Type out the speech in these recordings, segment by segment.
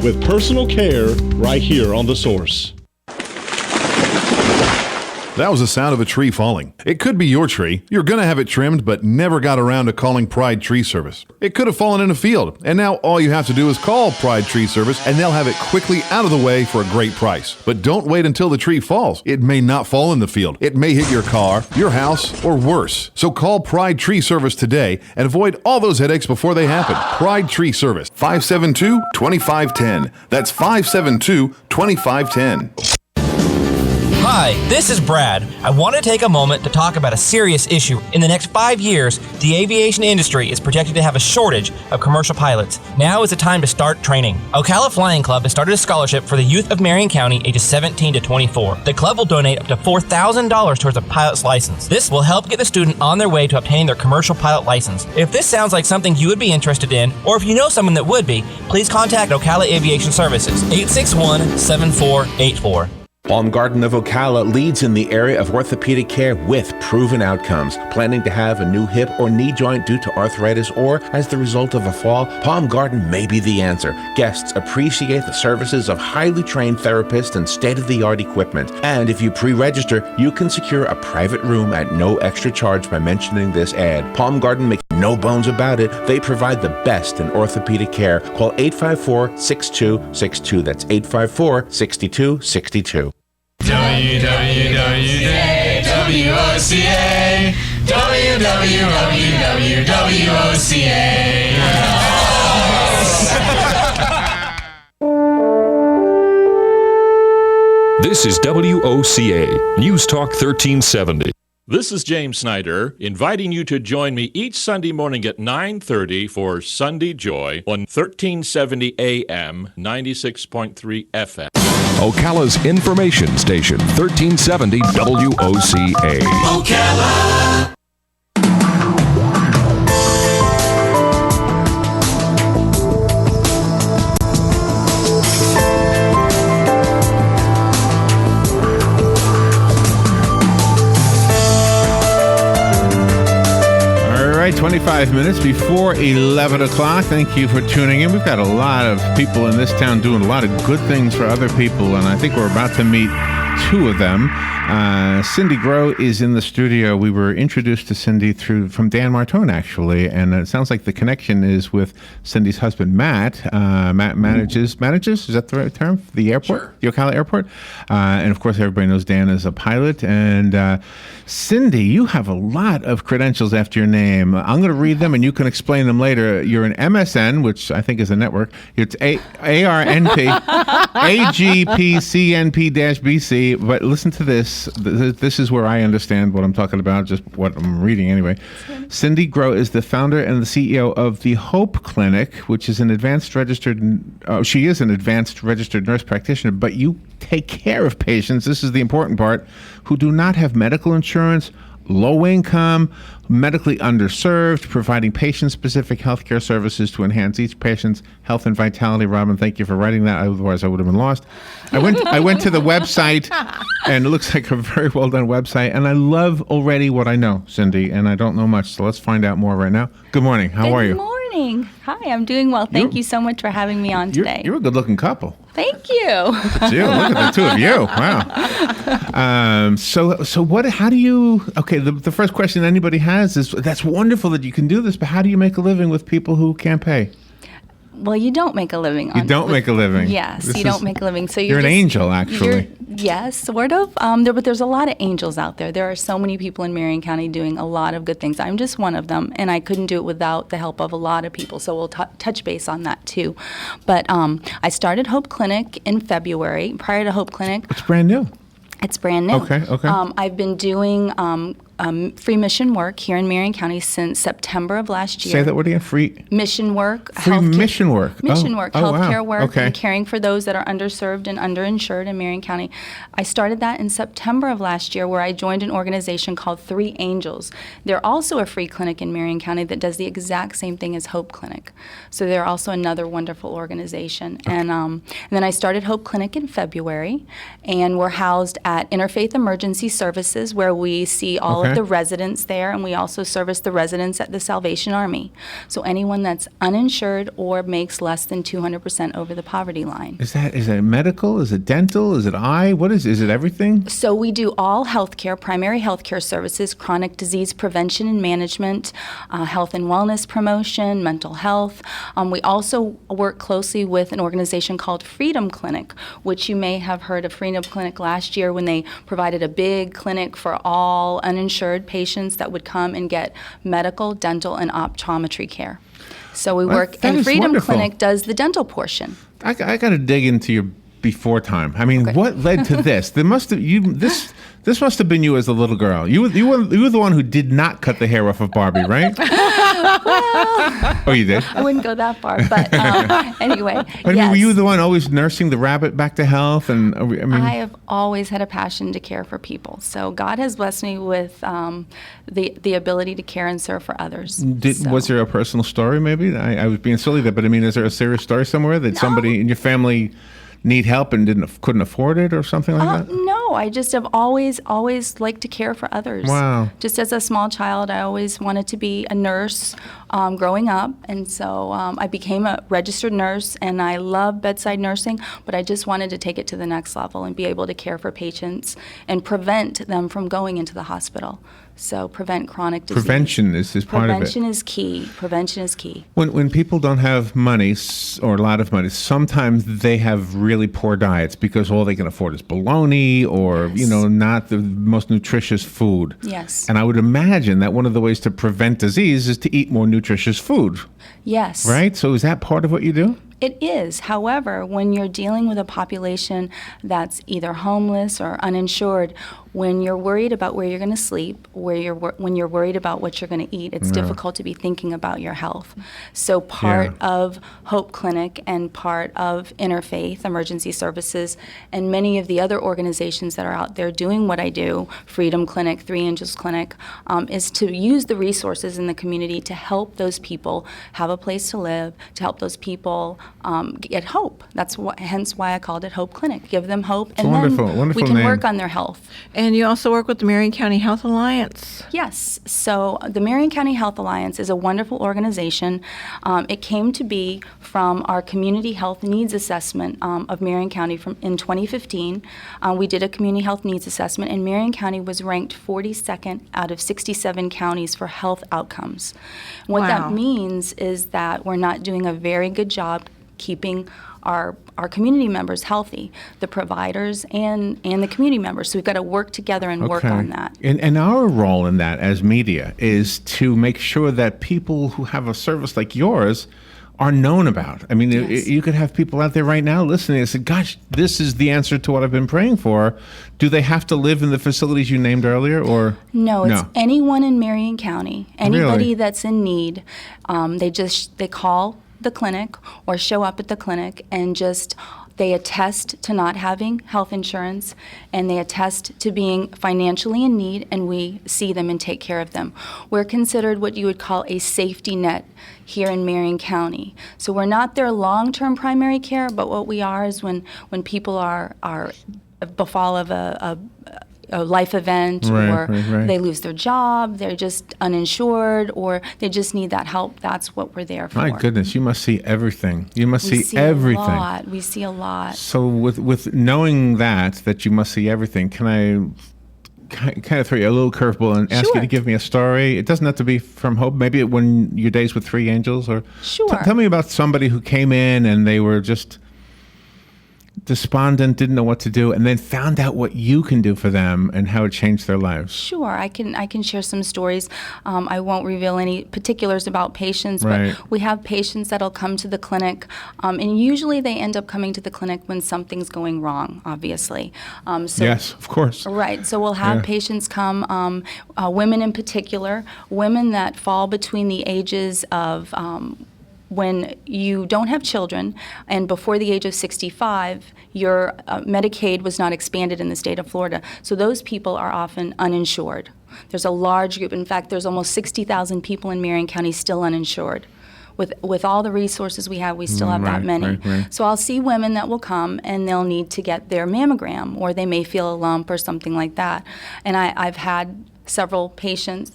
with personal care right here on The Source. That was the sound of a tree falling. It could be your tree. You're going to have it trimmed, but never got around to calling Pride Tree Service. It could have fallen in a field, and now all you have to do is call Pride Tree Service, and they'll have it quickly out of the way for a great price. But don't wait until the tree falls. It may not fall in the field. It may hit your car, your house, or worse. So call Pride Tree Service today and avoid all those headaches before they happen. Pride Tree Service, 572-2510. That's 572-2510. Hi, this is Brad. I want to take a moment to talk about a serious issue. In the next 5 years, the aviation industry is projected to have a shortage of commercial pilots. Now is the time to start training. Ocala Flying Club has started a scholarship for the youth of Marion County ages 17 to 24. The club will donate up to $4,000 towards a pilot's license. This will help get the student on their way to obtaining their commercial pilot license. If this sounds like something you would be interested in, or if you know someone that would be, please contact Ocala Aviation Services, 861-7484. Palm Garden of Ocala leads in the area of orthopedic care with proven outcomes. Planning to have a new hip or knee joint due to arthritis or as the result of a fall? Palm Garden may be the answer. Guests appreciate the services of highly trained therapists and state-of-the-art equipment. And if you pre-register, you can secure a private room at no extra charge by mentioning this ad. Palm Garden makes no bones about it. They provide the best in orthopedic care. Call 854-6262. That's 854-6262. WWWOCA, This is WOCA, News Talk 1370. This is James Snyder, inviting you to join me each Sunday morning at 9:30 for Sunday Joy on 1370 AM, 96.3 FM. Ocala's information station, 1370 WOCA. Ocala. All right, 25 minutes before 11 o'clock. Thank you for tuning in. We've got a lot of people in this town doing a lot of good things for other people, and I think we're about to meet two of them. Cindy Groh is in the studio. We were introduced to Cindy from Dan Martone, actually, and it sounds like the connection is with Cindy's husband, Matt. Matt manages, is that the right term? The airport? Sure. The Ocala Airport. And of course, everybody knows Dan is a pilot. And Cindy, you have a lot of credentials after your name. I'm going to read them, and you can explain them later. You're an MSN, which I think is a network. It's ARNP, AGPCNP-BC. But listen to this. This is where I understand what I'm talking about, just what I'm reading anyway. Cindy Groh is the founder and the CEO of the Hope Clinic, which is an advanced registered nurse practitioner, but you take care of patients, this is the important part, who do not have medical insurance, low income, medically underserved, providing patient-specific healthcare services to enhance each patient's health and vitality. Robin, thank you for writing that. Otherwise, I would have been lost. I went to the website, and it looks like a very well-done website. And I love already what I know, Cindy, and I don't know much. So let's find out more right now. Good morning. How are you? Good morning. Hi, I'm doing well. Thank you so much for having me on today. You're a good-looking couple. Thank you. Look at you. Look at the two of you. Wow. So what? How do you? Okay, the first question anybody has is, that's wonderful that you can do this, but how do you make a living with people who can't pay? Well, you don't make a living. You don't make a living. Yes, you don't make a living. So you're an angel, actually. Yes, sort of. But there's a lot of angels out there. There are so many people in Marion County doing a lot of good things. I'm just one of them, and I couldn't do it without the help of a lot of people. So we'll touch base on that too. But I started Hope Clinic in February. Prior to Hope Clinic, it's brand new. It's brand new. Okay. I've been doing free mission work here in Marion County since September of last year. Say that word again. Free mission work. Mission work. Healthcare work, okay. And caring for those that are underserved and underinsured in Marion County. I started that in September of last year, where I joined an organization called Three Angels. They're also a free clinic in Marion County that does the exact same thing as Hope Clinic. So they're also another wonderful organization. Okay. And then I started Hope Clinic in February, and we're housed at Interfaith Emergency Services, where we see all Okay. of the residents there, and we also service the residents at the Salvation Army. So anyone that's uninsured or makes less than 200% over the poverty line. Is it medical? Is it dental? Is it eye? Is it everything? So we do all healthcare, primary healthcare services, chronic disease prevention and management, health and wellness promotion, mental health. We also work closely with an organization called Freedom Clinic, which you may have heard of Freedom Clinic last year when they provided a big clinic for all uninsured patients that would come and get medical, dental, and optometry care. So we work, that and is Freedom wonderful. Clinic does the dental portion. I got to dig into your before time. I mean, Okay. what led to this? This must have been you as a little girl. You were the one who did not cut the hair off of Barbie, right? Oh, you did? I wouldn't go that far, but anyway, But yes. were you the one always nursing the rabbit back to health? And I mean, I have always had a passion to care for people. So God has blessed me with the ability to care and serve for others. was there a personal story? Maybe I was being silly there, but I mean, is there a serious story somewhere that somebody in your family need help and couldn't afford it or something like that? No, I just have always liked to care for others. Wow. Just as a small child, I always wanted to be a nurse growing up. And so I became a registered nurse, and I love bedside nursing, but I just wanted to take it to the next level and be able to care for patients and prevent them from going into the hospital. So prevent chronic disease. Prevention is part of it. Prevention is key. Prevention is key. When people don't have money or a lot of money, sometimes they have really poor diets because all they can afford is bologna or, Yes. not the most nutritious food. Yes. And I would imagine that one of the ways to prevent disease is to eat more nutritious food, Yes. right? So is that part of what you do? It is. However, when you're dealing with a population that's either homeless or uninsured, when you're worried about where you're going to sleep, when you're worried about what you're going to eat, it's difficult to be thinking about your health. So part of Hope Clinic and part of Interfaith Emergency Services and many of the other organizations that are out there doing what I do, Freedom Clinic, Three Angels Clinic, is to use the resources in the community to help those people have a place to live, to help those people get hope. Hence why I called it Hope Clinic. Give them hope, and wonderful we can name. work on their health. And you also work with the Marion County Health Alliance. Yes. So the Marion County Health Alliance is a wonderful organization. It came to be from our community health needs assessment of Marion County in 2015. We did a community health needs assessment, and Marion County was ranked 42nd out of 67 counties for health outcomes. What Wow. that means is that we're not doing a very good job keeping our community members healthy, the providers and the community members. So we've got to work together and work on that. And our role in that as media is to make sure that people who have a service like yours are known about. I mean, Yes. you could have people out there right now listening and say, gosh, this is the answer to what I've been praying for. Do they have to live in the facilities you named earlier, or? No, it's anyone in Marion County, anybody Really? that's in need. They call the clinic or show up at the clinic and they attest to not having health insurance, and they attest to being financially in need, and we see them and take care of them. We're considered what you would call a safety net here in Marion County. So we're not their long-term primary care, but what we are is when people are befall of a life event, or Right. they lose their job, they're just uninsured, or they just need that help. That's what we're there for. My goodness, you must see everything. You must We see everything. a lot. We see a lot. So with knowing that you must see everything, can I kind of throw you a little curveball and ask you Sure. to give me a story? It doesn't have to be from Hope. Maybe when your days with Three Angels, or Sure. Tell me about somebody who came in and they were just despondent, didn't know what to do, and then found out what you can do for them and how it changed their lives. Sure, I can share some stories. I won't reveal any particulars about patients, Right. but we have patients that'll come to the clinic, and usually they end up coming to the clinic when something's going wrong, obviously. Yes, of course. Right. So we'll have patients come, women in particular, women that fall between the ages of when you don't have children and before the age of 65, your Medicaid was not expanded in the state of Florida. So those people are often uninsured. There's a large group. In fact, there's almost 60,000 people in Marion County still uninsured. With all the resources we have, we still have that many. Right. So I'll see women that will come and they'll need to get their mammogram, or they may feel a lump or something like that. And I've had several patients,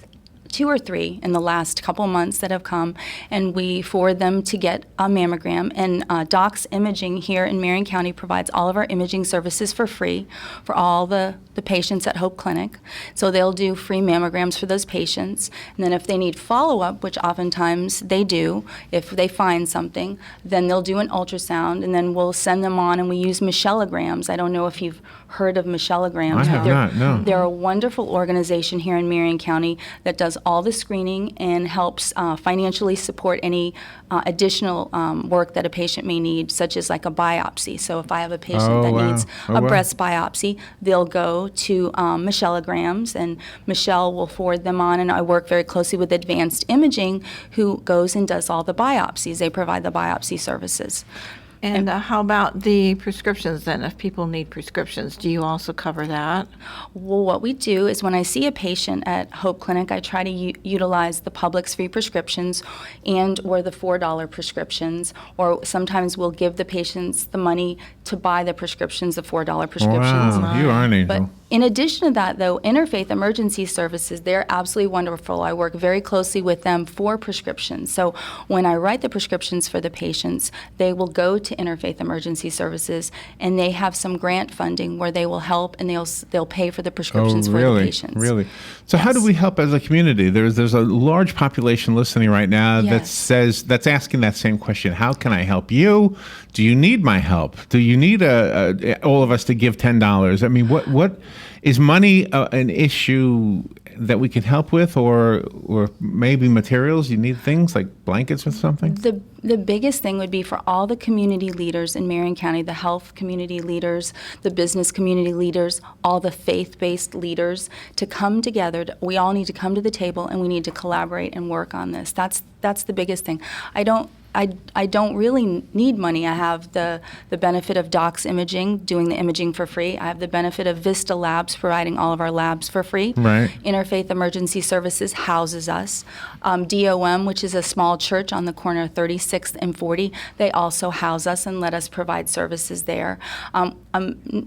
2 or 3 in the last couple months that have come, and we forward them to get a mammogram. And Docs Imaging here in Marion County provides all of our imaging services for free for all the patients at Hope Clinic. So they'll do free mammograms for those patients. And then if they need follow-up, which oftentimes they do, if they find something, then they'll do an ultrasound, and then we'll send them on, and we use Michellegrams. I don't know if you've heard of Michellegrams. I have not, no. They're a wonderful organization here in Marion County that does all the screening and helps financially support any additional work that a patient may need, such as like a biopsy. So if I have a patient that needs a breast biopsy, they'll go to Michellegrams, and Michelle will forward them on, and I work very closely with Advanced Imaging, who goes and does all the biopsies. They provide the biopsy services. And how about the prescriptions then? If people need prescriptions, do you also cover that? Well, what we do is when I see a patient at Hope Clinic, I try to utilize the Publix free prescriptions and or the $4 prescriptions, or sometimes we'll give the patients the money to buy the prescriptions, the $4 prescriptions. Wow, you are an angel. But in addition to that, though, Interfaith Emergency Services, they're absolutely wonderful. I work very closely with them for prescriptions. So when I write the prescriptions for the patients, they will go to Interfaith Emergency Services, and they have some grant funding where they will help, and they'll pay for the prescriptions for the patients. Really? So how do we help as a community? There's a large population listening right now that's asking that same question. How can I help you? Do you need my help? Do you need all of us to give $10? I mean, what is money an issue that we can help with, or maybe materials? You need things like blankets or something? The biggest thing would be for all the community leaders in Marion County, the health community leaders, the business community leaders, all the faith-based leaders, to come together. We all need to come to the table, and we need to collaborate and work on this. That's the biggest thing. I don't really need money. I have the benefit of Docs Imaging, doing the imaging for free. I have the benefit of Vista Labs, providing all of our labs for free. Right. Interfaith Emergency Services houses us. DOM, which is a small church on the corner of 36th and 40, they also house us and let us provide services there. A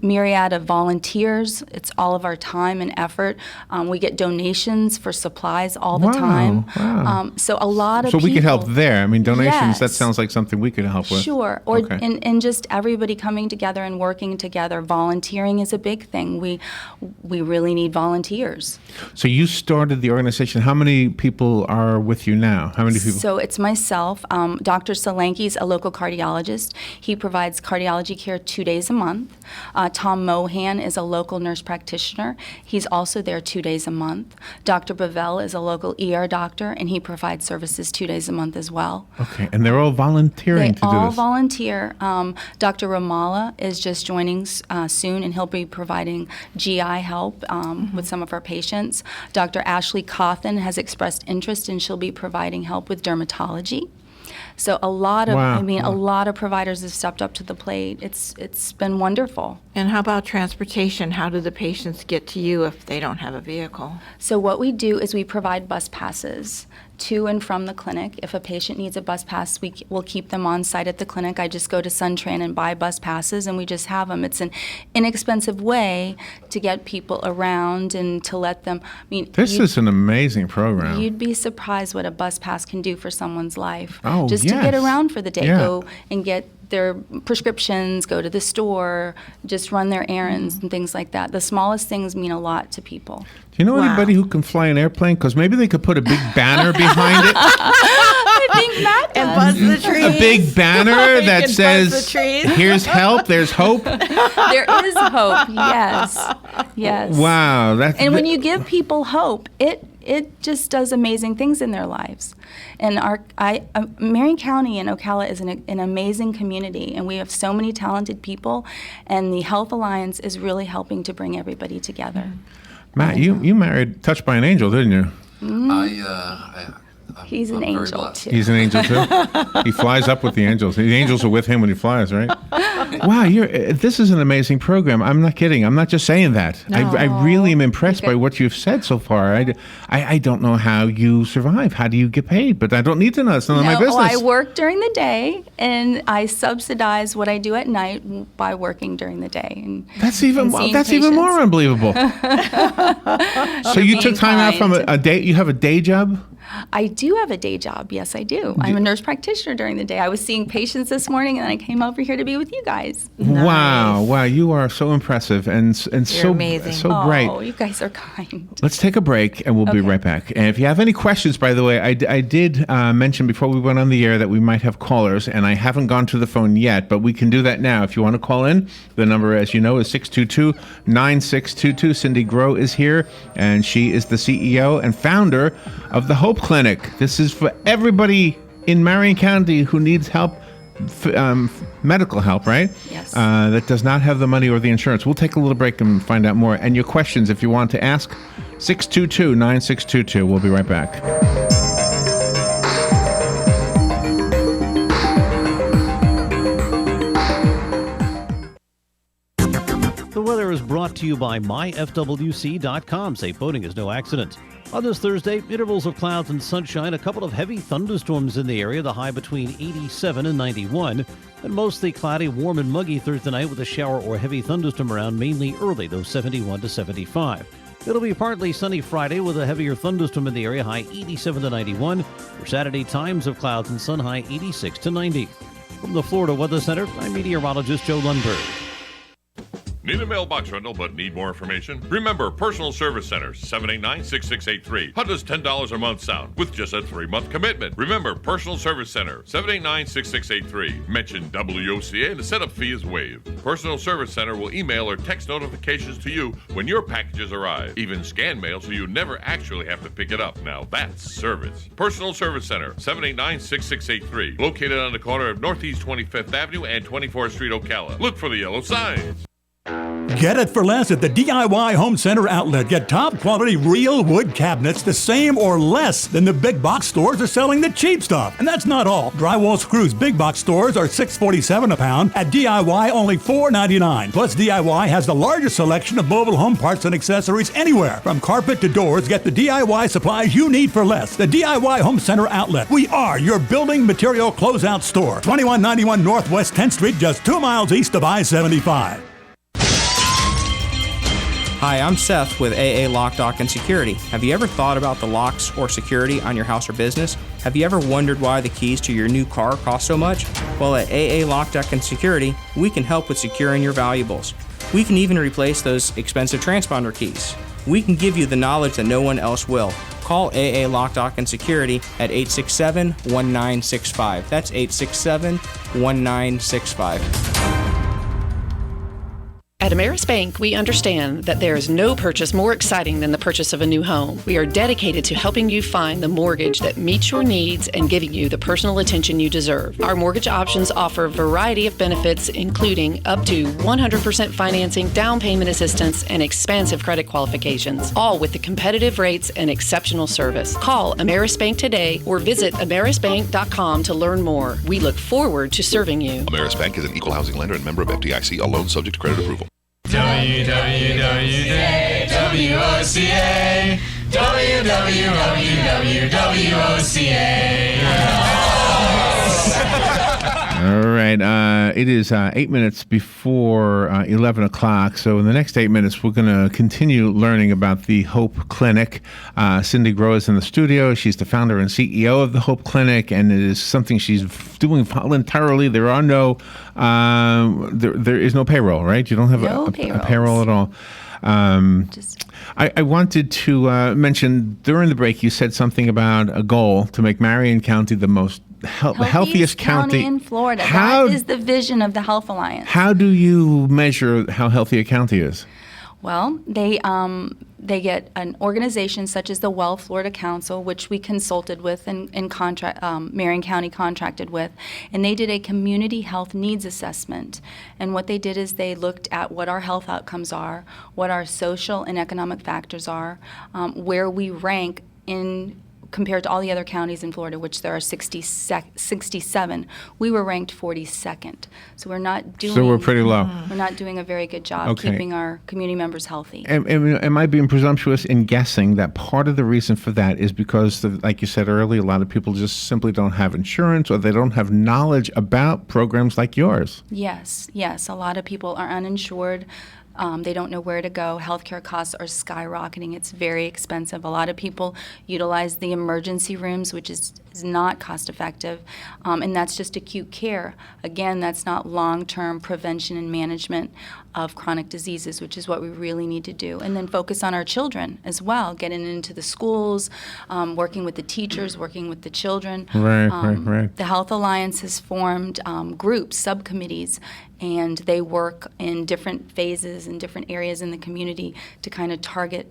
myriad of volunteers. It's all of our time and effort. We get donations for supplies all the time. Wow. So a lot of people. So we could help there. I mean, donations, that Yes. sounds like something we could help with. Sure, or Okay. and just everybody coming together and working together. Volunteering is a big thing. We really need volunteers. So you started the organization. How many people are with you now? How many people? So it's myself. Dr. Solanki's a local cardiologist. He provides cardiology care 2 days a month. Tom Mohan is a local nurse practitioner. He's also there 2 days a month. Dr. Bavell is a local ER doctor, and he provides services 2 days a month as well. Okay, and they're all volunteering They to do all this. volunteer. Dr. Ramala is just joining soon, and he'll be providing GI help with some of our patients. Dr. Ashley Cawthon has expressed interest, and she'll be providing help with dermatology. So a lot of, Wow. a lot of providers have stepped up to the plate. It's been wonderful. And how about transportation? How do the patients get to you if they don't have a vehicle? So what we do is we provide bus passes to and from the clinic. If a patient needs a bus pass, we'll keep them on site at the clinic. I just go to SunTran and buy bus passes, and we just have them. It's an inexpensive way to get people around and to let them. This is an amazing program. You'd be surprised what a bus pass can do for someone's life. Oh, just to get yes. around for the day, Yeah. go and get their prescriptions, go to the store, just run their errands and things like that. The smallest things mean a lot to people. Do you know Wow. anybody who can fly an airplane? Because maybe they could put a big banner behind it. I think Matt And does. buzz the trees. A big banner You that can buzz says, the trees. "Here's help. There's hope." There is hope. Yes. Yes. Wow, that's And when you give people hope, it just does amazing things in their lives. And Marion County and Ocala is an amazing community, and we have so many talented people, and the Health Alliance is really helping to bring everybody together. Matt, you married Touched by an Angel, didn't you? I'm He's an angel, too. He's an angel too. He flies up with the angels. The angels are with him when he flies, right? Wow, this is an amazing program. I'm not kidding. I'm not just saying that. I really am impressed by what you've said so far. I don't know how you survive. How do you get paid? But I don't need to know. It's none of my business. I work during the day, and I subsidize what I do at night by working during the day. And that's even more unbelievable. So you took time out from a day. You have a day job? I do have a day job. Yes, I do. I'm a nurse practitioner during the day. I was seeing patients this morning, and then I came over here to be with you guys. Nice. Wow, you are so impressive and so amazing. So great. Oh, you guys are kind. Let's take a break, and we'll be right back. And if you have any questions, by the way, I did mention before we went on the air that we might have callers, and I haven't gone to the phone yet, but we can do that now. If you want to call in, the number, as you know, is 622-9622. Cindy Groh is here, and she is the CEO and founder of the Hope Clinic. This is for everybody in Marion County who needs help, medical help, right? Yes. That does not have the money or the insurance. We'll take a little break and find out more. And your questions, if you want to ask, 622-9622. We'll be right back. The weather is brought to you by myfwc.com. Safe boating is no accident. On this Thursday, intervals of clouds and sunshine, a couple of heavy thunderstorms in the area, the high between 87 and 91, and mostly cloudy, warm and muggy Thursday night with a shower or heavy thunderstorm around mainly early, though 71 to 75. It'll be partly sunny Friday with a heavier thunderstorm in the area, high 87 to 91. For Saturday, times of clouds and sun, high 86 to 90. From the Florida Weather Center, I'm meteorologist Joe Lundberg. Need a mailbox rental but need more information? Remember, Personal Service Center, 789-6683. How does $10 a month sound with just a 3-month commitment? Remember, Personal Service Center, 789-6683. Mention WOCA and the setup fee is waived. Personal Service Center will email or text notifications to you when your packages arrive. Even scan mail so you never actually have to pick it up. Now that's service. Personal Service Center, 789-6683. Located on the corner of Northeast 25th Avenue and 24th Street, Ocala. Look for the yellow signs. Get it for less at the DIY Home Center outlet. Get top quality real wood cabinets the same or less than the big box stores are selling the cheap stuff. And that's not all. Drywall screws big box stores are $6.47 a pound. At DIY, only $4.99. Plus, DIY has the largest selection of mobile home parts and accessories anywhere. From carpet to doors, get the DIY supplies you need for less. The DIY Home Center outlet. We are your building material closeout store. 2191 Northwest 10th Street, just 2 miles east of I-75. Hi, I'm Seth with AA Lock, Dock, and Security. Have you ever thought about the locks or security on your house or business? Have you ever wondered why the keys to your new car cost so much? Well, at AA Lock, Dock, and Security, we can help with securing your valuables. We can even replace those expensive transponder keys. We can give you the knowledge that no one else will. Call AA Lock, Dock, and Security at 867-1965. That's 867-1965. At Ameris Bank, we understand that there is no purchase more exciting than the purchase of a new home. We are dedicated to helping you find the mortgage that meets your needs and giving you the personal attention you deserve. Our mortgage options offer a variety of benefits, including up to 100% financing, down payment assistance, and expansive credit qualifications, all with the competitive rates and exceptional service. Call Ameris Bank today or visit amerisbank.com to learn more. We look forward to serving you. Ameris Bank is an equal housing lender and member of FDIC, a loan subject to credit approval. WWWWOCA, All right. It is 8 minutes before 11 o'clock. So in the next 8 minutes, we're going to continue learning about the Hope Clinic. Cindy Groh is in the studio. She's the founder and CEO of the Hope Clinic, and it is something she's doing voluntarily. There are no, there is no payroll, right? You don't have a payroll at all. I wanted to mention during the break, you said something about a goal to make Marion County the most healthiest county in Florida. That is the vision of the Health Alliance. How do you measure how healthy a county is? Well, they get an organization such as the Well Florida Council, which we consulted with and Marion County contracted with, and they did a community health needs assessment. And what they did is they looked at what our health outcomes are, what our social and economic factors are, where we rank in compared to all the other counties in Florida, which there are 67, we were ranked 42nd. So we're not doing. So we're pretty low. We're not doing a very good job Okay. keeping our community members healthy. Am I being presumptuous in guessing that part of the reason for that is because, like you said earlier, a lot of people just simply don't have insurance or they don't have knowledge about programs like yours? Yes. A lot of people are uninsured. They don't know where to go. Healthcare costs are skyrocketing. It's very expensive. A lot of people utilize the emergency rooms, which is not cost effective, and that's just acute care. Again, that's not long-term prevention and management of chronic diseases, which is what we really need to do. And then focus on our children as well, getting into the schools, working with the teachers, working with the children. Right. The Health Alliance has formed groups, subcommittees, and they work in different phases in different areas in the community to kind of target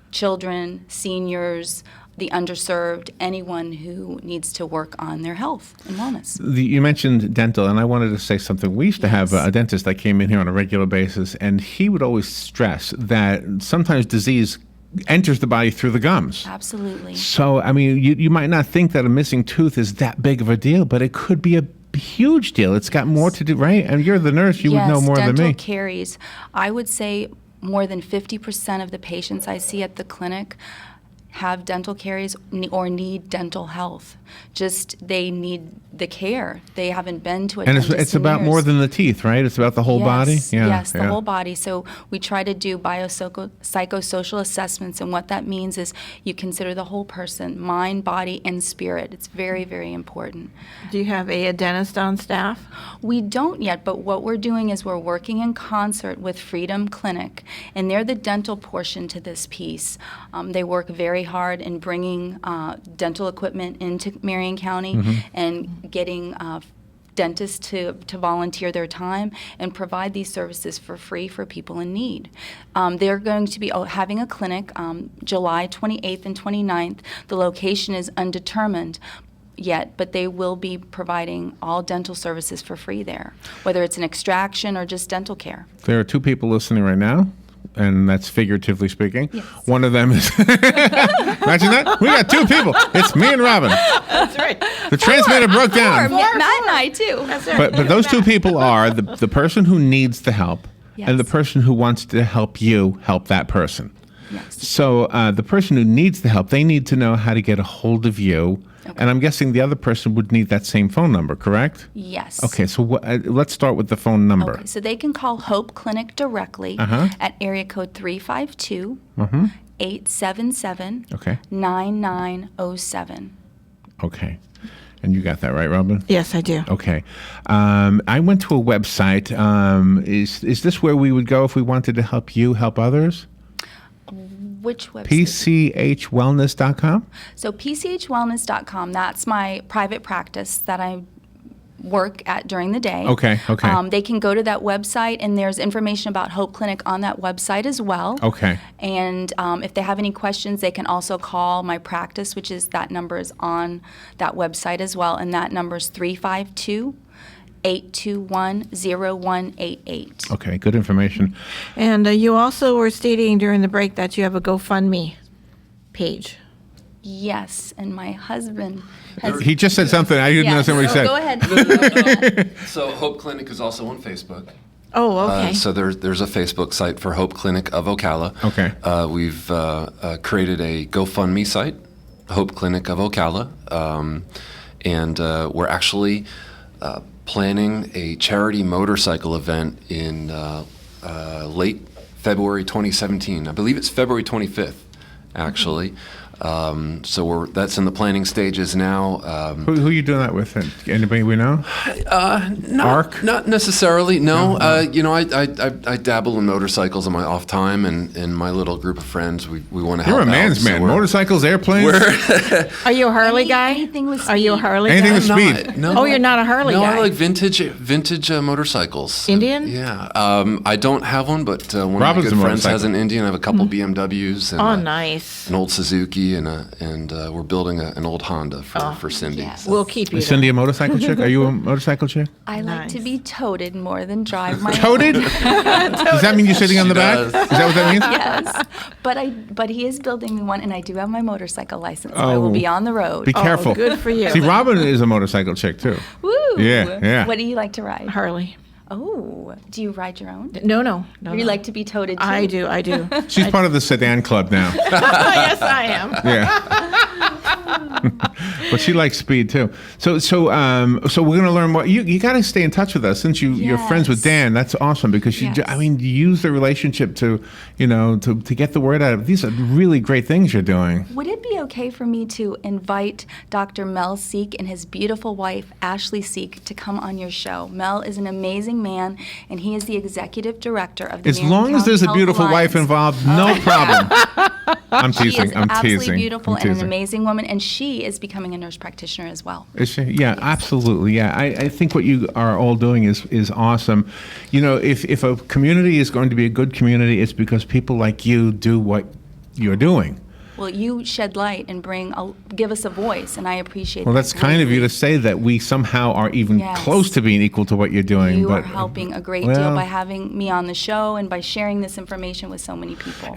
children, seniors, the underserved, anyone who needs to work on their health and wellness. You mentioned dental, and I wanted to say something. We used to have a dentist that came in here on a regular basis, and he would always stress that sometimes disease enters the body through the gums. Absolutely. So, I mean, you might not think that a missing tooth is that big of a deal, but it could be a huge deal. It's got more to do, right? And you're the nurse. You would know more than me. Dental caries. I would say more than 50% of the patients I see at the clinic have dental caries or need dental health. Just they need the care. They haven't been to a And dentist it's in about years. more than the teeth, right? It's about the whole body? Yes, the whole body. So we try to do biopsychosocial assessments, and what that means is you consider the whole person, mind, body, and spirit. It's very, very important. Do you have a dentist on staff? We don't yet, but what we're doing is we're working in concert with Freedom Clinic, and they're the dental portion to this piece. They work very hard in bringing dental equipment into Marion County and getting dentists to volunteer their time and provide these services for free for people in need. They're going to be having a clinic July 28th and 29th. The location is undetermined yet, but they will be providing all dental services for free there, whether it's an extraction or just dental care. There are two people listening right now, and that's figuratively speaking. Yes. One of them is, imagine that? We got two people. It's me and Robin. That's right. The transmitter broke down. Matt and I, too. That's right. But those two people are the person who needs the help and the person who wants to help you help that person. Yes. So the person who needs the help, they need to know how to get a hold of you. Okay. And I'm guessing the other person would need that same phone number, correct? Yes. Okay, so let's start with the phone number. Okay, so they can call Hope Clinic directly at area code 352-877-9907. Okay. And you got that right, Robin? Yes, I do. Okay. I went to a website. Is this where we would go if we wanted to help you help others? Which website? PCHwellness.com? So PCHwellness.com, that's my private practice that I work at during the day. Okay. They can go to that website, and there's information about Hope Clinic on that website as well. Okay. And if they have any questions, they can also call my practice, which is that number is on that website as well, and that number is 352-821-0188. Okay, good information. And you also were stating during the break that you have a GoFundMe page. Yes, and my husband has... He just said something. I didn't understand what he said. Go ahead. So Hope Clinic is also on Facebook. Oh, okay. So there's a Facebook site for Hope Clinic of Ocala. Okay. We've created a GoFundMe site, Hope Clinic of Ocala, and we're actually planning a charity motorcycle event in late February 2017. I believe it's February 25th, actually. So that's in the planning stages now. Who are you doing that with? Anybody we know? ARC? Not necessarily. No. I dabble in motorcycles in my off time, and my little group of friends. We want to help. You're a man's man. Motorcycles, airplanes. Are you a Harley guy? Anything with speed. Are you a Harley Anything guy? with speed. No. Oh, you're not a Harley No, guy. I like vintage motorcycles. Indian? Yeah. I don't have one, but one Robin's of a my good friends motorcycle. has an Indian. I have a couple BMWs. And, Oh, nice. an old Suzuki Cindy, and we're building an old Honda for Cindy. yes. We'll keep you. Is Cindy a motorcycle chick? Are you a motorcycle chick? I like to be toted more than drive my Toted? own. Does that mean you're sitting on the back? Is that what that means? Yes, but he is building me one, and I do have my motorcycle license, so I will be on the road. Be careful. good for you. See, Robin is a motorcycle chick too. Woo! Yeah. What do you like to ride? Harley. Oh, do you ride your own? No. Or you like to be toted too? I do. She's part of the sedan club now. Yes, I am. Yeah. But she likes speed too. So we're going to learn more. You got to stay in touch with us since you're friends with Dan. That's awesome because you use the relationship to get the word out. These are really great things you're doing. Would it be okay for me to invite Dr. Mel Seek and his beautiful wife, Ashley Seek, to come on your show? Mel is an amazing man, and he is the executive director of the As Marion long as County there's a Health beautiful Alliance. wife involved, no problem. I'm She teasing. is I'm absolutely teasing. beautiful I'm and an teasing. amazing woman, and she is becoming a nurse practitioner as well. Is she? Yeah, absolutely. Yeah, I think what you are all doing is awesome. If a community is going to be a good community, it's because people like you do what you're doing. Well, you shed light and give us a voice, and I appreciate Well, that. that's kind of you to say that we somehow are even Yes. close to being equal to what you're doing. You but are helping a great well, deal by having me on the show and by sharing this information with so many people.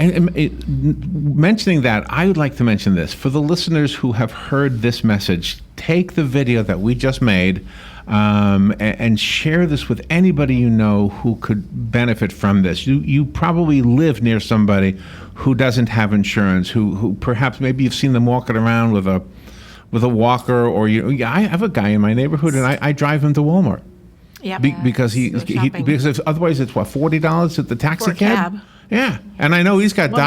Mentioning that, I would like to mention this. For the listeners who have heard this message, take the video that we just made and share this with anybody you know who could benefit from this. You probably live near somebody who doesn't have insurance, who perhaps maybe you've seen them walking around with a walker, or I have a guy in my neighborhood and I drive him to Walmart. Yeah. Because otherwise it's what, $40 at the taxi For a cab. Yeah, and I know he's got One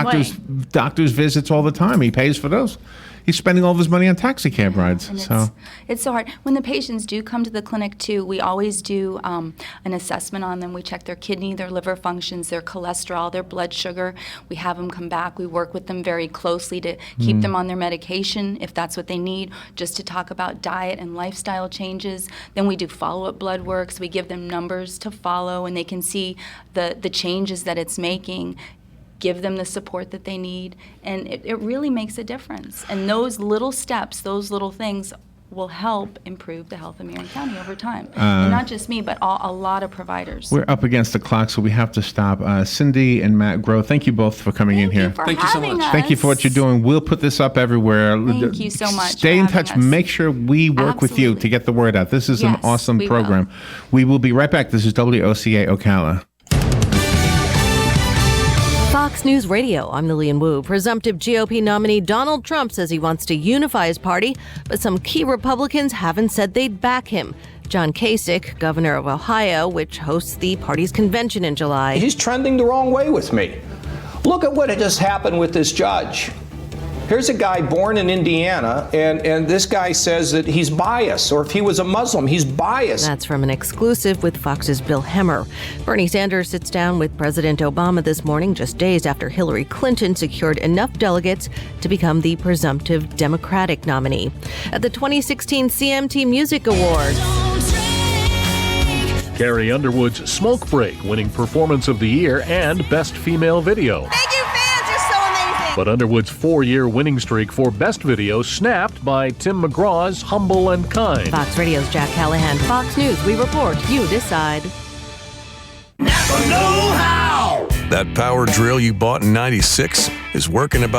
doctor's visits all the time. He pays for those. He's spending all of his money on taxi cab rides. And So it's so hard. When the patients do come to the clinic too, we always do an assessment on them. We check their kidney, their liver functions, their cholesterol, their blood sugar. We have them come back. We work with them very closely to keep them on their medication if that's what they need, just to talk about diet and lifestyle changes. Then we do follow-up blood work, so we give them numbers to follow, and they can see the changes that it's making. Give them the support that they need, and it really makes a difference. And those little steps, those little things will help improve the health of Marion County over time. And not just me, but a lot of providers. we're up against the clock, so we have to stop. Cindy and Matt Groh, thank you both for coming in here. Thank you so much. Thank you for what you're doing. We'll put this up everywhere. Thank you so much Stay for in having touch. us. Make sure we work with you to get the word out. This is an Yes, awesome we will. program. We will be right back. This is WOCA Ocala. Fox News Radio, I'm Lillian Wu. Presumptive GOP nominee Donald Trump says he wants to unify his party, but some key Republicans haven't said they'd back him. John Kasich, governor of Ohio, which hosts the party's convention in July. He's trending the wrong way with me. Look at what had just happened with this judge. Here's a guy born in Indiana, and this guy says that he's biased, or if he was a Muslim, he's biased. That's from an exclusive with Fox's Bill Hemmer. Bernie Sanders sits down with President Obama this morning, just days after Hillary Clinton secured enough delegates to become the presumptive Democratic nominee. At the 2016 CMT Music Awards, Carrie Underwood's Smoke Break winning Performance of the Year and Best Female Video. Thank you, fans. You're so amazing. But Underwood's 4-year winning streak for Best Video snapped by Tim McGraw's Humble and Kind. Fox Radio's Jack Callahan. Fox News, we report, you decide. That power drill you bought in '96 is working about